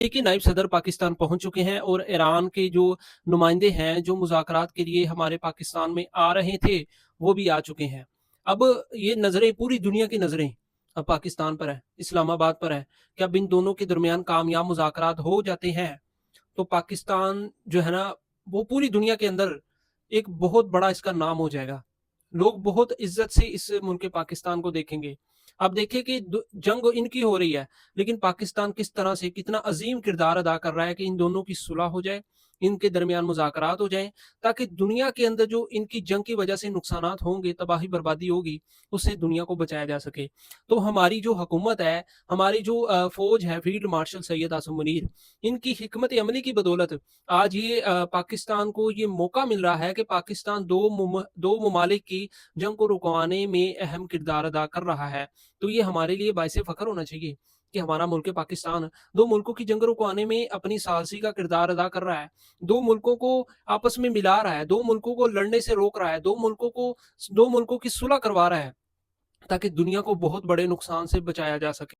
देखिए, नायब सदर पाकिस्तान पहुँच चुके हैं और ईरान के जो नुमाइंदे हैं, जो मुज़ाकरात के लिए हमारे पाकिस्तान में आ रहे थे, वो भी आ चुके हैं। अब ये नज़रें, पूरी दुनिया की नज़रें अब पाकिस्तान पर है, इस्लामाबाद पर है कि अब इन दोनों के दरमियान कामयाब मुज़ाकरात हो जाते हैं, तो पाकिस्तान जो है ना, वो पूरी दुनिया के अंदर एक बहुत बड़ा इसका नाम हो जाएगा। लोग बहुत इज़्ज़त से इस मुल्क पाकिस्तान को देखेंगे। अब देखिए कि जंग इनकी हो रही है, लेकिन पाकिस्तान किस तरह से कितना अजीम किरदार अदा कर रहा है कि इन दोनों की सुलह हो जाए, इनके दरमियान मुज़ाकरात हो जाएँ, ताकि दुनिया के अंदर जो इनकी जंग की वजह से नुकसानात होंगे, तबाही बर्बादी होगी, उससे दुनिया को बचाया जा सके। तो हमारी जो हुकूमत है, हमारी जो फ़ौज है, फील्ड मार्शल सैयद आसिम मुनीर, इनकी हिकमत अमली की बदौलत आज ये पाकिस्तान को ये मौका मिल रहा है कि पाकिस्तान दो ममालिक की जंग को रुकवाने में अहम किरदार अदा कर रहा है। तो ये हमारे लिए बाइसे फ़ख्र होना चाहिए कि हमारा मुल्क पाकिस्तान 2 मुल्कों की जंग रुकवाने में अपनी साहसी का किरदार अदा कर रहा है। 2 मुल्कों को आपस में मिला रहा है, 2 मुल्कों को लड़ने से रोक रहा है, 2 मुल्कों की सुलह करवा रहा है, ताकि दुनिया को बहुत बड़े नुकसान से बचाया जा सके।